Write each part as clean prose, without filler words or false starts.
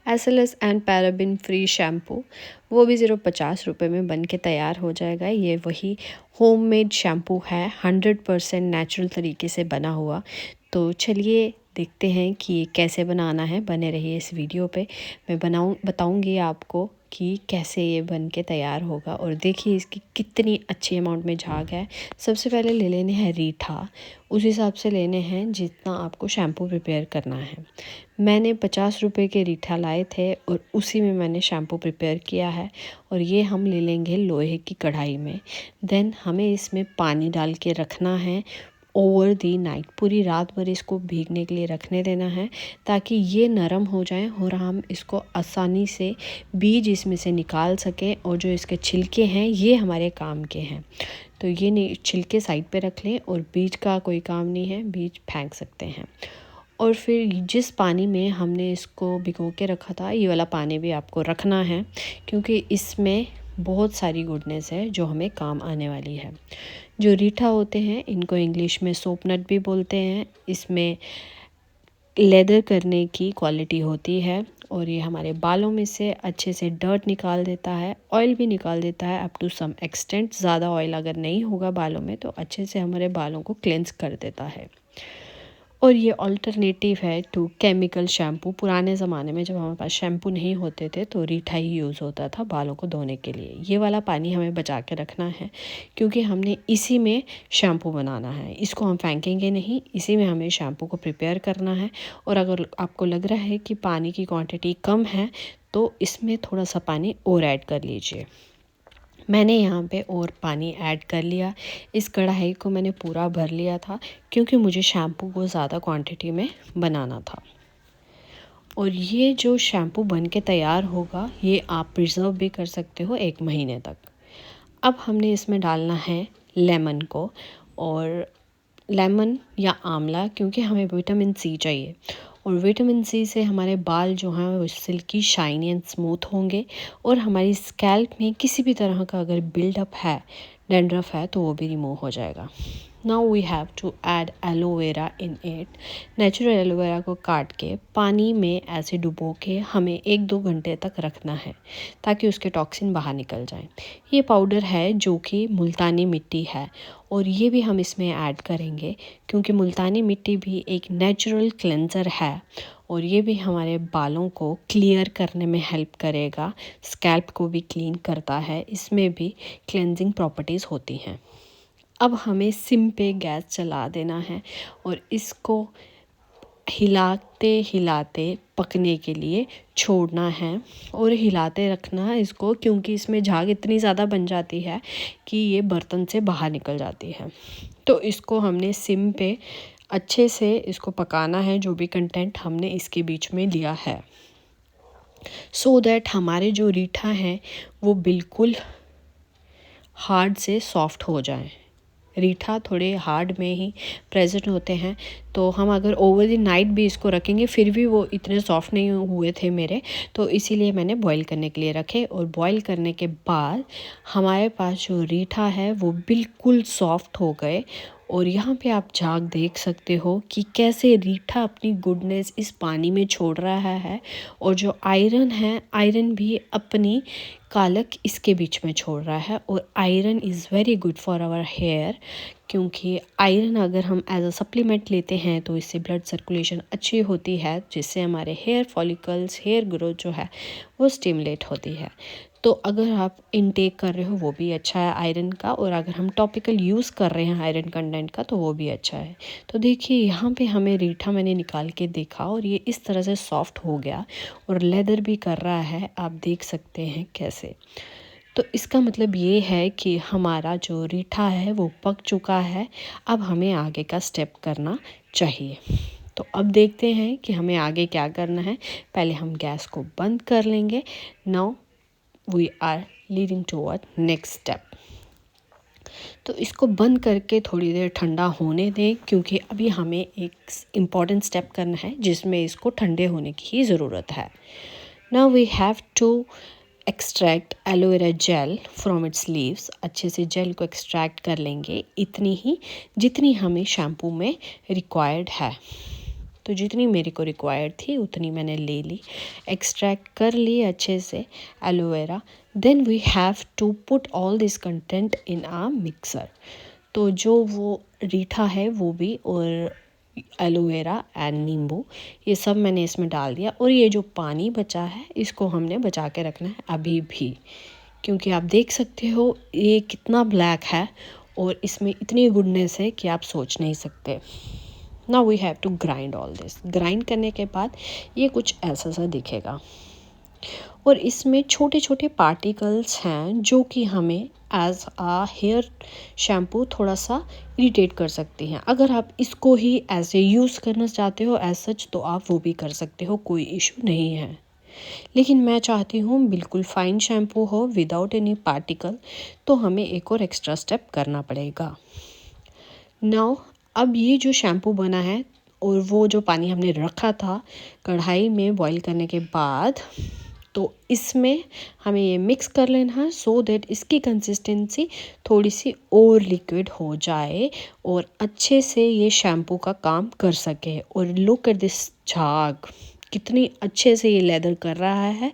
SLS and paraben free shampoo, वो भी सिर्फ 50 रुपये में बन के तैयार हो जाएगा। ये वही होममेड शैम्पू है, 100% नेचुरल तरीके से बना हुआ। तो चलिए देखते हैं कि ये कैसे बनाना है। बने रहिए इस वीडियो पे, मैं बताऊंगी आपको कि कैसे ये बन के तैयार होगा। और देखिए इसकी कितनी अच्छी अमाउंट में झाग है। सबसे पहले ले लेने हैं रीठा, उस हिसाब से लेने हैं जितना आपको शैम्पू प्रिपेयर करना है। मैंने 50 रुपये के रीठा लाए थे और उसी में मैंने शैम्पू प्रिपेयर किया है। और ये हम ले लेंगे लोहे की कढ़ाई में। देन हमें इसमें पानी डाल के रखना है ओवर दी नाइट, पूरी रात भर इसको भीगने के लिए रखने देना है ताकि ये नरम हो जाए और हम इसको आसानी से बीज इसमें से निकाल सकें। और जो इसके छिलके हैं ये हमारे काम के हैं, तो ये नहीं, छिलके साइड पे रख लें और बीज का कोई काम नहीं है, बीज फेंक सकते हैं। और फिर जिस पानी में हमने इसको भिगो के रखा था, ये वाला पानी भी आपको रखना है क्योंकि इसमें बहुत सारी गुडनेस है जो हमें काम आने वाली है। जो रीठा होते हैं इनको इंग्लिश में सोपनट भी बोलते हैं। इसमें लेदर करने की क्वालिटी होती है और ये हमारे बालों में से अच्छे से डर्ट निकाल देता है, ऑयल भी निकाल देता है अप टू सम एक्सटेंट। ज़्यादा ऑयल अगर नहीं होगा बालों में तो अच्छे से हमारे बालों को क्लेंस कर देता है। और ये अल्टरनेटिव है टू केमिकल शैम्पू। पुराने ज़माने में जब हमारे पास शैम्पू नहीं होते थे तो रीठा ही यूज़ होता था बालों को धोने के लिए। ये वाला पानी हमें बचा के रखना है क्योंकि हमने इसी में शैम्पू बनाना है, इसको हम फेंकेंगे नहीं, इसी में हमें शैम्पू को प्रिपेयर करना है। और अगर आपको लग रहा है कि पानी की क्वांटिटी कम है तो इसमें थोड़ा सा पानी और ऐड कर लीजिए। मैंने यहाँ पे और पानी ऐड कर लिया। इस कढ़ाई को मैंने पूरा भर लिया था क्योंकि मुझे शैम्पू को ज़्यादा क्वांटिटी में बनाना था। और ये जो शैम्पू बन के तैयार होगा ये आप प्रिजर्व भी कर सकते हो 1 महीने तक। अब हमने इसमें डालना है लेमन को, और लेमन या आंवला, क्योंकि हमें विटामिन सी चाहिए। और विटामिन सी से हमारे बाल जो हैं वो सिल्की, शाइनी एंड स्मूथ होंगे। और हमारी स्कैल्प में किसी भी तरह का अगर बिल्डअप है, डैंड्रफ है, तो वो भी रिमूव हो जाएगा। Now we have to add aloe vera in it. Natural aloe vera को काट के पानी में ऐसे डुबो के हमें 1-2 घंटे तक रखना है ताकि उसके टॉक्सिन बाहर निकल जाएं। ये पाउडर है जो कि मुल्तानी मिट्टी है और ये भी हम इसमें ऐड करेंगे क्योंकि मुल्तानी मिट्टी भी एक नेचुरल क्लेंजर है और ये भी हमारे बालों को क्लियर करने में हेल्प करेगा, स्कैल्प को भी क्लीन करता है, इसमें भी क्लेंजिंग प्रॉपर्टीज़ होती हैं। अब हमें सिम पे गैस चला देना है और इसको हिलाते हिलाते पकने के लिए छोड़ना है और हिलाते रखना है इसको, क्योंकि इसमें झाग इतनी ज़्यादा बन जाती है कि ये बर्तन से बाहर निकल जाती है। तो इसको हमने सिम पे अच्छे से इसको पकाना है, जो भी कंटेंट हमने इसके बीच में लिया है, सो दैट हमारे जो रीठा हैं वो बिल्कुल हार्ड से सॉफ्ट हो जाएं। रीठा थोड़े हार्ड में ही प्रेजेंट होते हैं, तो हम अगर ओवर द नाइट भी इसको रखेंगे फिर भी वो इतने सॉफ्ट नहीं हुए थे मेरे, तो इसीलिए मैंने बॉईल करने के लिए रखे। और बॉईल करने के बाद हमारे पास जो रीठा है वो बिल्कुल सॉफ्ट हो गए। और यहाँ पे आप झाग देख सकते हो कि कैसे रीठा अपनी गुडनेस इस पानी में छोड़ रहा है और जो आयरन है, आयरन भी अपनी कालक इसके बीच में छोड़ रहा है। और iron is very good for our hair, क्योंकि आयरन अगर हम एज अ सप्लीमेंट लेते हैं तो इससे ब्लड सर्कुलेशन अच्छी होती है, जिससे हमारे हेयर फॉलिकल्स, हेयर ग्रोथ जो है वो स्टिमुलेट होती है। तो अगर आप इनटेक कर रहे हो वो भी अच्छा है आयरन का, और अगर हम टॉपिकल यूज़ कर रहे हैं आयरन कंटेंट का तो वो भी अच्छा है। तो देखिए यहाँ पे हमें रीठा मैंने निकाल के देखा और ये इस तरह से सॉफ्ट हो गया और लेदर भी कर रहा है, आप देख सकते हैं कैसे। तो इसका मतलब ये है कि हमारा जो रीठा है वो पक चुका है। अब हमें आगे का स्टेप करना चाहिए। तो अब देखते हैं कि हमें आगे क्या करना है। पहले हम गैस को बंद कर लेंगे। Now we are leading toward next step. तो इसको बंद करके थोड़ी देर ठंडा होने दें, क्योंकि अभी हमें एक इम्पॉर्टेंट स्टेप करना है जिसमें इसको ठंडे होने की ही ज़रूरत है। Now we have to extract aloe vera gel from its leaves. अच्छे से जेल को एक्सट्रैक्ट कर लेंगे, इतनी ही जितनी हमें शैम्पू में रिक्वायर्ड है। तो जितनी मेरे को रिक्वायर्ड थी उतनी मैंने ले ली, एक्सट्रैक्ट कर ली अच्छे से aloe vera. Then we have to put all this content in a mixer. तो जो वो रीठा है वो भी और एलोवेरा एंड नींबू ये सब मैंने इसमें डाल दिया। और ये जो पानी बचा है इसको हमने बचा के रखना है अभी भी, क्योंकि आप देख सकते हो ये कितना ब्लैक है और इसमें इतनी गुडनेस है कि आप सोच नहीं सकते। Now we have to grind all this. Grind करने के बाद ये कुछ ऐसा सा दिखेगा और इसमें छोटे छोटे पार्टिकल्स हैं जो कि हमें एज आ हेयर शैम्पू थोड़ा सा इरिटेट कर सकती हैं। अगर आप इसको ही ऐसे यूज़ करना चाहते हो एज सच तो आप वो भी कर सकते हो, कोई इशू नहीं है। लेकिन मैं चाहती हूँ बिल्कुल फाइन शैम्पू हो विदाउट एनी पार्टिकल, तो हमें एक और एक्स्ट्रा स्टेप करना पड़ेगा। नाउ अब ये जो शैम्पू बना है और वो जो पानी हमने रखा था कढ़ाई में बॉईल करने के बाद, तो इसमें हमें ये मिक्स कर लेना है सो दैट इसकी कंसिस्टेंसी थोड़ी सी और लिक्विड हो जाए और अच्छे से ये शैम्पू का काम कर सके। और लुक एट दिस झाग, कितनी अच्छे से ये लेदर कर रहा है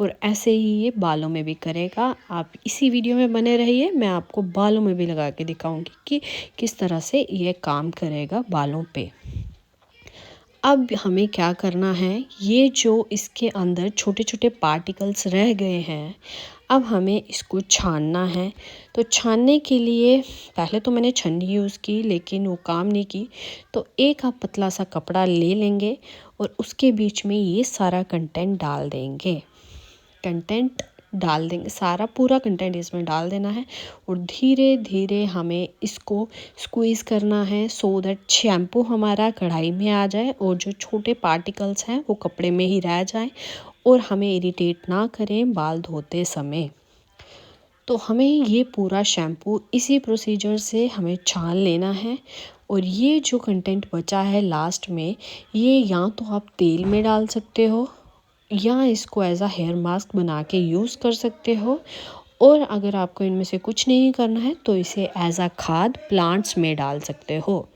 और ऐसे ही ये बालों में भी करेगा। आप इसी वीडियो में बने रहिए, मैं आपको बालों में भी लगा के दिखाऊंगी कि किस तरह से ये काम करेगा बालों पे। अब हमें क्या करना है, ये जो इसके अंदर छोटे छोटे पार्टिकल्स रह गए हैं अब हमें इसको छानना है। तो छानने के लिए पहले तो मैंने छन्नी यूज़ की लेकिन वो काम नहीं की, तो एक आप पतला सा कपड़ा ले लेंगे और उसके बीच में ये सारा कंटेंट डाल देंगे। कंटेंट डाल देंगे, सारा पूरा कंटेंट इसमें डाल देना है और धीरे धीरे हमें इसको स्क्वीज़ करना है सो दैट शैम्पू हमारा कढ़ाई में आ जाए और जो छोटे पार्टिकल्स हैं वो कपड़े में ही रह जाएं और हमें इरिटेट ना करें बाल धोते समय। तो हमें ये पूरा शैम्पू इसी प्रोसीजर से हमें छान लेना है। और ये जो कंटेंट बचा है लास्ट में, ये या तो आप तेल में डाल सकते हो या इसको एज अ हेयर मास्क बना के यूज़ कर सकते हो, और अगर आपको इनमें से कुछ नहीं करना है तो इसे एज अ खाद प्लांट्स में डाल सकते हो।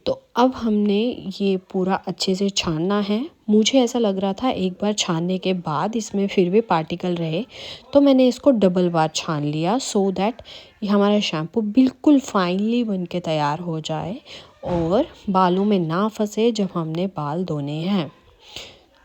तो अब हमने ये पूरा अच्छे से छानना है। मुझे ऐसा लग रहा था एक बार छानने के बाद इसमें फिर भी पार्टिकल रहे, तो मैंने इसको डबल बार छान लिया सो दैट ये हमारा शैम्पू बिल्कुल फाइनली बन के तैयार हो जाए और बालों में ना फंसे जब हमने बाल धोने हैं।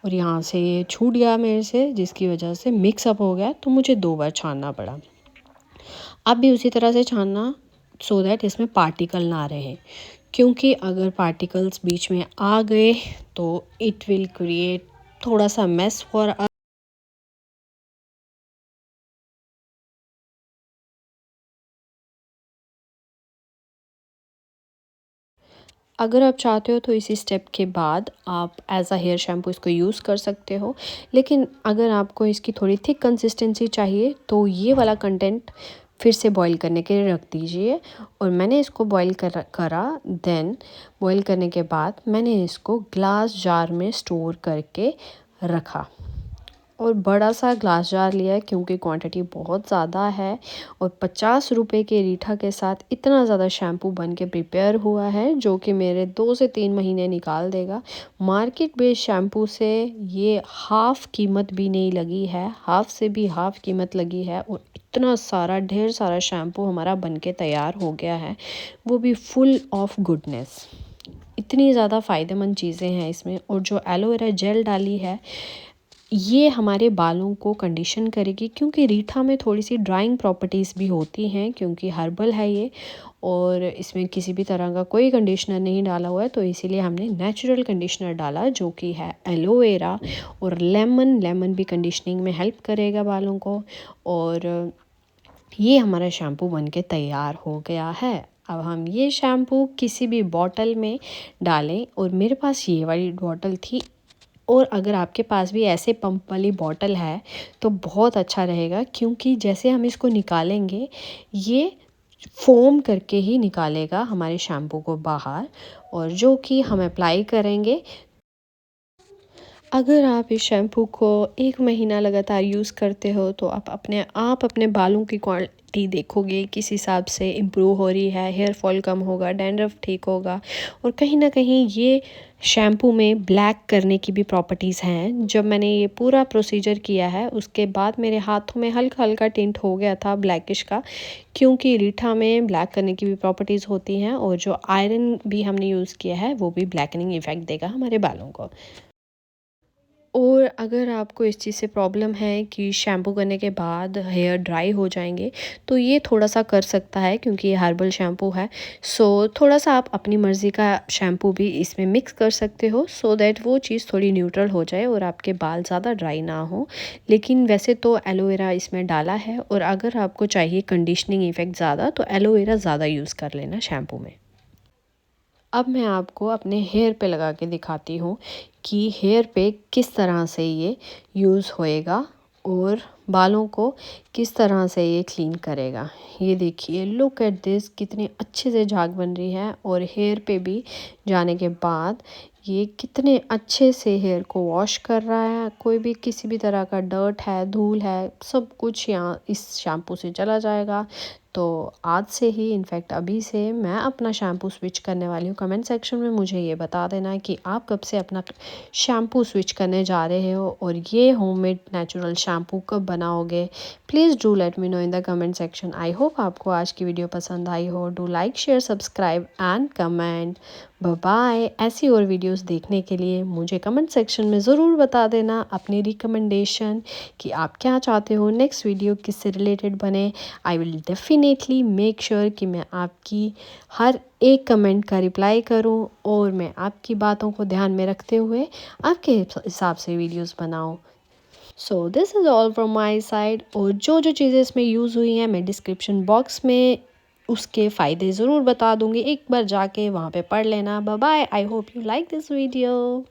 और यहाँ से ये छूट गया मेरे से जिसकी वजह से मिक्सअप हो गया, तो मुझे 2 बार छानना पड़ा। आप भी उसी तरह से छानना सो दैट इसमें पार्टिकल ना रहे, क्योंकि अगर पार्टिकल्स बीच में आ गए तो इट विल क्रिएट थोड़ा सा मेस फॉर अस। अगर आप चाहते हो तो इसी स्टेप के बाद आप एज अ हेयर शैम्पू इसको यूज़ कर सकते हो, लेकिन अगर आपको इसकी थोड़ी थिक कंसिस्टेंसी चाहिए तो ये वाला कंटेंट फिर से बॉईल करने के लिए रख दीजिए। और मैंने इसको बॉईल करा देन बॉईल करने के बाद मैंने इसको ग्लास जार में स्टोर करके रखा और बड़ा सा ग्लास जार लिया है क्योंकि क्वांटिटी बहुत ज़्यादा है और 50 रुपए के रीठा के साथ इतना ज़्यादा शैम्पू बन के प्रिपेयर हुआ है जो कि मेरे 2 से 3 महीने निकाल देगा। मार्केट बेस्ड शैम्पू से ये हाफ़ कीमत भी नहीं लगी है, हाफ़ से भी हाफ़ कीमत लगी है और इतना सारा ढेर सारा शैम्पू हमारा बन के तैयार हो गया है, वो भी फुल ऑफ गुडनेस। इतनी ज़्यादा फ़ायदेमंद चीज़ें हैं इसमें। और जो एलोवेरा जेल डाली है ये हमारे बालों को कंडीशन करेगी, क्योंकि रीठा में थोड़ी सी ड्राइंग प्रॉपर्टीज़ भी होती हैं क्योंकि हर्बल है ये और इसमें किसी भी तरह का कोई कंडीशनर नहीं डाला हुआ है, तो इसीलिए हमने नेचुरल कंडीशनर डाला जो कि है एलोवेरा। और लेमन भी कंडीशनिंग में हेल्प करेगा बालों को। और ये हमारा शैम्पू बन के तैयार हो गया है। अब हम ये शैम्पू किसी भी बॉटल में डालें, और मेरे पास ये वाली बॉटल थी, और अगर आपके पास भी ऐसे पंप वाली बॉटल है तो बहुत अच्छा रहेगा, क्योंकि जैसे हम इसको निकालेंगे ये फोम करके ही निकालेगा हमारे शैम्पू को बाहर, और जो कि हम अप्लाई करेंगे। अगर आप इस शैम्पू को 1 महीना लगातार यूज़ करते हो तो आप अपने बालों की क्वालिटी देखोगे किस हिसाब से इम्प्रूव हो रही है, हेयर फॉल कम होगा, डैंड्रफ ठीक होगा। और कहीं न कहीं ये शैम्पू में ब्लैक करने की भी प्रॉपर्टीज़ हैं। जब मैंने ये पूरा प्रोसीजर किया है उसके बाद मेरे हाथों में हल्का-हल्का टिंट हो गया था ब्लैकिश का, क्योंकि रीठा में ब्लैक करने की भी प्रॉपर्टीज़ होती हैं और जो आयरन भी हमने यूज़ किया है वो भी ब्लैकनिंग इफ़ेक्ट देगा हमारे बालों को। और अगर आपको इस चीज़ से प्रॉब्लम है कि शैम्पू करने के बाद हेयर ड्राई हो जाएंगे, तो ये थोड़ा-सा कर सकता है क्योंकि ये हर्बल शैम्पू है। सो थोड़ा-सा आप अपनी मर्ज़ी का शैम्पू भी इसमें मिक्स कर सकते हो सो दैट वो चीज़ थोड़ी न्यूट्रल हो जाए और आपके बाल ज़्यादा ड्राई ना हो। लेकिन वैसे तो एलोवेरा इसमें डाला है और अगर आपको चाहिए कंडीशनिंग इफ़ेक्ट ज़्यादा तो एलोवेरा ज़्यादा यूज़ कर लेना शैम्पू में। अब मैं आपको अपने हेयर पे लगा के दिखाती हूँ कि हेयर पे किस तरह से ये यूज़ होएगा और बालों को किस तरह से ये क्लीन करेगा। ये देखिए, लुक एट दिस, कितनी अच्छे से झाग बन रही है और हेयर पे भी जाने के बाद ये कितने अच्छे से हेयर को वॉश कर रहा है। कोई भी किसी भी तरह का डर्ट है, धूल है, सब कुछ यहाँ इस शैम्पू से चला जाएगा। तो आज से ही, इनफैक्ट अभी से मैं अपना शैम्पू स्विच करने वाली हूँ। कमेंट सेक्शन में मुझे ये बता देना कि आप कब से अपना शैम्पू स्विच करने जा रहे हो और ये होममेड नेचुरल शैम्पू कब बनाओगे। Please do let me know in the comment section. I hope आपको आज की वीडियो पसंद आई हो। Do like, share, subscribe and comment. Bye bye. ऐसी और वीडियोस देखने के लिए मुझे कमेंट सेक्शन में ज़रूर बता देना अपनी रिकमेंडेशन कि आप क्या चाहते हो नेक्स्ट वीडियो किससे रिलेटेड बने। I will definitely make sure कि मैं आपकी हर एक कमेंट का रिप्लाई करूं और मैं आपकी बातों को ध्यान में रखते हुए आपके हिसाब से वीडियोस बनाऊं। So this is all from my side. और जो जो चीज़ें इसमें यूज़ हुई हैं मैं डिस्क्रिप्शन बॉक्स में उसके फ़ायदे ज़रूर बता दूंगी। एक बार जाके वहाँ पे पढ़ लेना। Bye bye. I hope you like this video.